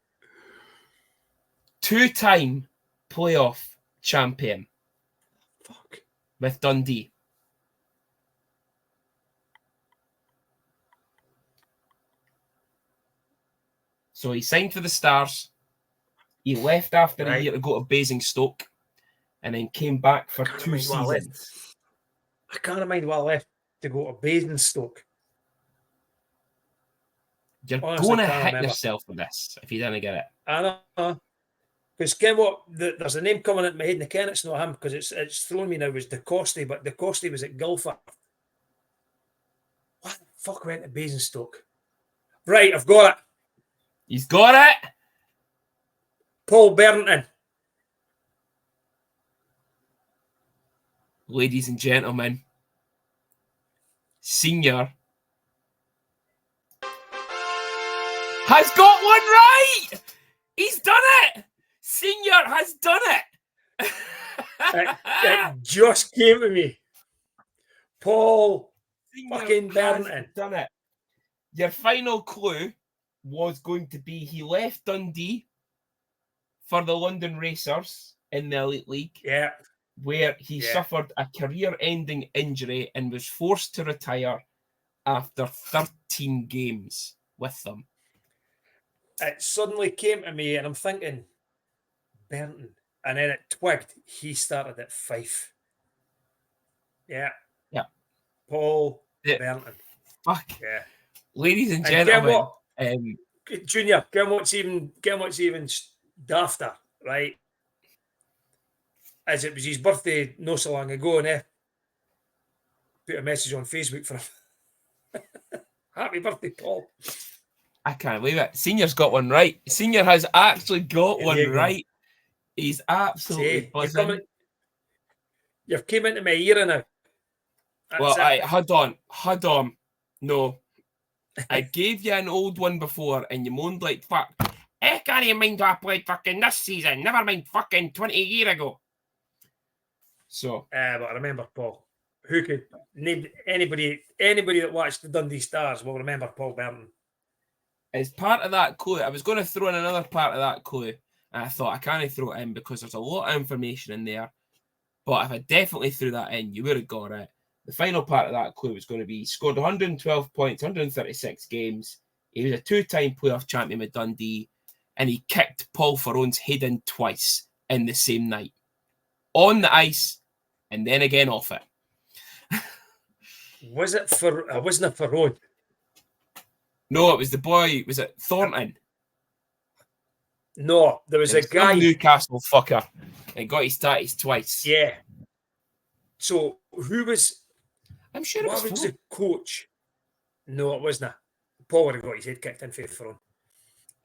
A: Two-time playoff champion.
B: Fuck.
A: With Dundee. So he signed for the Stars. He left after a year to go to Basingstoke and then came back for 2 seasons.
B: I can't mind why I left to go to Basingstoke.
A: You're going to hit yourself with this if you didn't get it.
B: I know. Because Ken, what there's a name coming into my head, and I can't, it's not him because it's thrown me now. Was DeCoste, but DeCoste was at Guildford. What the fuck went to Basingstoke? Right, I've got it.
A: He's got it.
B: Paul Bernton.
A: Ladies and gentlemen, Senior has got one right. He's done it. Senior has done it.
B: It just came to me. Paul
A: Senior
B: fucking Bernton.
A: Done it. Your final clue was going to be he left Dundee for the London Racers in the Elite League.
B: Yeah.
A: Where he suffered a career-ending injury and was forced to retire after 13 games with them.
B: It suddenly came to me and I'm thinking, Bernton. And then it twigged. He started at Fife. Yeah.
A: Yeah.
B: Paul Bernton.
A: Fuck.
B: Yeah.
A: Ladies and gentlemen.
B: Junior, get what's even dafter, right? As it was his birthday no so long ago, and put a message on Facebook for him. Happy birthday, Paul.
A: I can't believe it. Senior's got one right. Senior has actually got one right. He's absolutely buzzing.
B: You've came into my ear now.
A: Hold on. No. I gave you an old one before and you moaned like fuck. I can't even mind what I played fucking this season. Never mind fucking 20 years ago. So,
B: but I remember Paul. Who could name anybody that watched the Dundee Stars will remember Paul Bernton.
A: As part of that clue, I was going to throw in another part of that clue, and I thought I can't throw it in because there's a lot of information in there. But if I definitely threw that in, you would have got it. The final part of that clue was going to be he scored 112 points, 136 games. He was a two-time playoff champion with Dundee, and he kicked Paul Ferrone's head in twice in the same night. On the ice, and then again off it.
B: Wasn't it Ferrone?
A: No, it was the boy. Was it Thornton?
B: No, there was a guy.
A: Newcastle fucker. And got his tatties twice.
B: Yeah. So who was?
A: I'm sure it was
B: the coach. No, it wasn't. Paul would have got his head kicked in for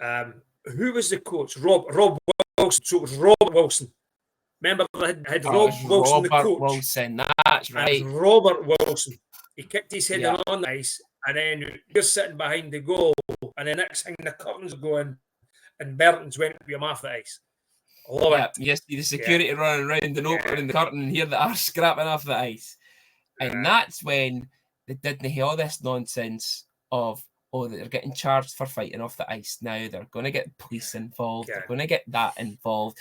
B: him. Who was the coach? Rob Wilson. So it was Robert Wilson. Remember, had Rob Wilson the coach.
A: Wilson, that's right.
B: Robert Wilson. He kicked his head on the ice, and then you're sitting behind the goal, and the next thing the curtains go in, and Bertens went with him off the ice. I love it.
A: You see the security running around and opening the curtain and hear the arse scrapping off the ice. And that's when they didn't hear all this nonsense of, they're getting charged for fighting off the ice now. They're going to get police involved. They're going to get that involved.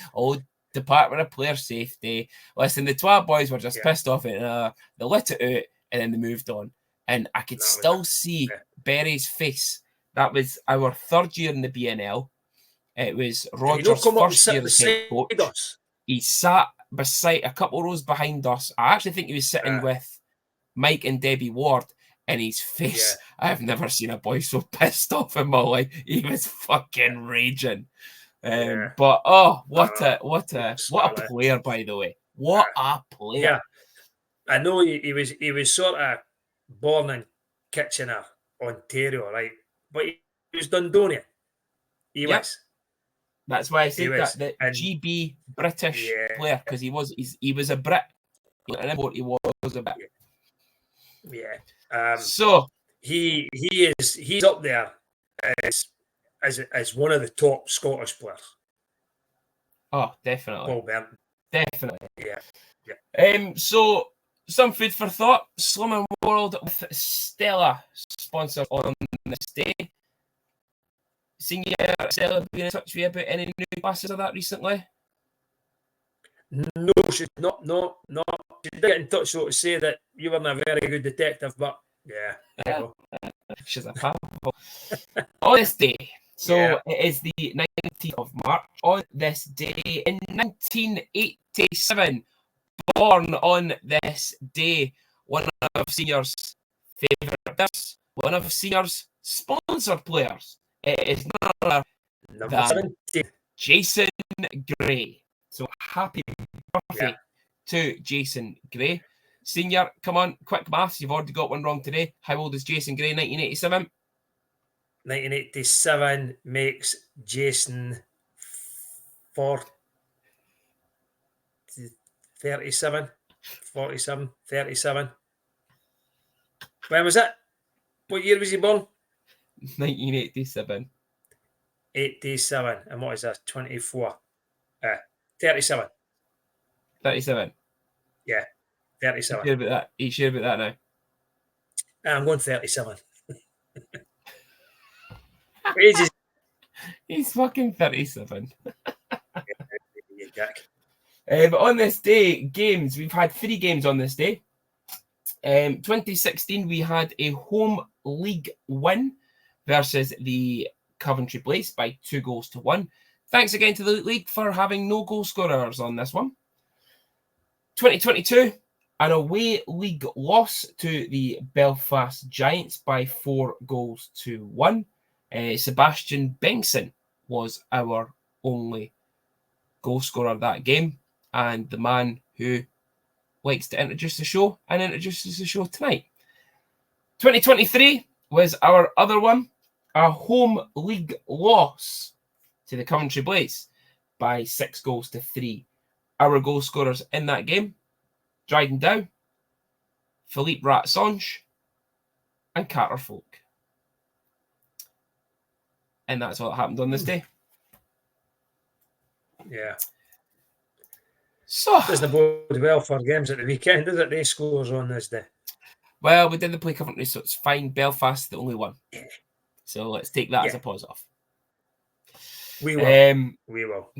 A: Department of Player Safety. Listen, the twat boys were just pissed off at they let it out and then they moved on. And I could still see Barry's face. That was our third year in the BNL. It was Roger's first year as head coach. He sat beside a couple of rows behind us. I actually think he was sitting with Mike and Debbie Ward. in his face. Yeah. I've never seen a boy so pissed off in my life. He was fucking raging. But what a player, by the way. What a player.
B: Yeah. I know he was sort of born in Kitchener, Ontario, right? But he was Dundonian. He was.
A: That's why I said that GB British player, because he was a Brit. And what he was a Brit.
B: Yeah.
A: So
B: he's up there as one of the top Scottish players.
A: Oh, definitely.
B: Paul Benton.
A: Definitely.
B: Yeah.
A: So some food for thought. Slimming World with Stella sponsor on this day. Seen you, Stella, been in touch with you about any new classes of that recently?
B: No, she's not. She did get in touch to say that you weren't a very good detective, but
A: she's a pal. On this day, so it is the 19th of March. On this day in 1987, born on this day, one of Senior's favourite players, one of Senior's sponsored players. It is none other than Jason Gray. So happy birthday to Jason Gray. Senior, come on, quick maths. You've already got one wrong today. How old is Jason Gray? 1987?
B: 1987 makes Jason 37. When was it? What year was he born?
A: 1987.
B: 87. And what is that? 24. 37.
A: 37.
B: Yeah, 37.
A: You sure about that now?
B: I'm going 37. Ages.
A: He's fucking 37.
B: You dick.
A: But on this day, games. We've had 3 games on this day. 2016, we had a home league win versus the Coventry Blaze by 2-1. Thanks again to the league for having no goal scorers on this one. 2022, an away league loss to the Belfast Giants by 4-1. Sebastian Bengtsson was our only goal scorer that game, and the man who likes to introduce the show and introduces the show tonight. 2023 was our other one, a home league loss to the Coventry Blaze by 6-3. Our goal scorers in that game, Dryden Dow, Philippe Ratsonge, and Carter Folk. And that's all that happened on this day.
B: Yeah.
A: So
B: doesn't bode well for games at the weekend, does it? They scores on this day.
A: Well, we didn't play Coventry, so it's fine. Belfast, the only one. So let's take that as a positive.
B: We will. We will.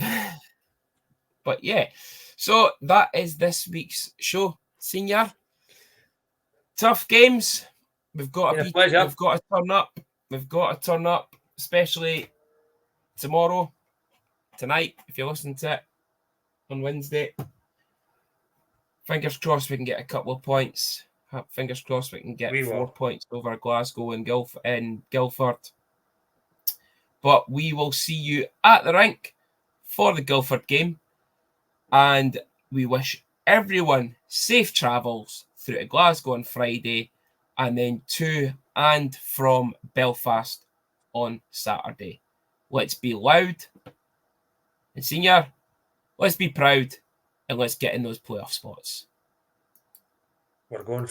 A: But yeah, so that is this week's show, Senior. Tough games. We've got to turn up. We've got to turn up, especially tomorrow, tonight, if you listen to it on Wednesday. Fingers crossed we can get a couple of points. Fingers crossed we can get 4 points over Glasgow and Guildford. But we will see you at the rink for the Guildford game. And we wish everyone safe travels through to Glasgow on Friday and then to and from Belfast on Saturday. Let's be loud. And Senior, let's be proud and let's get in those playoff spots.
B: We're going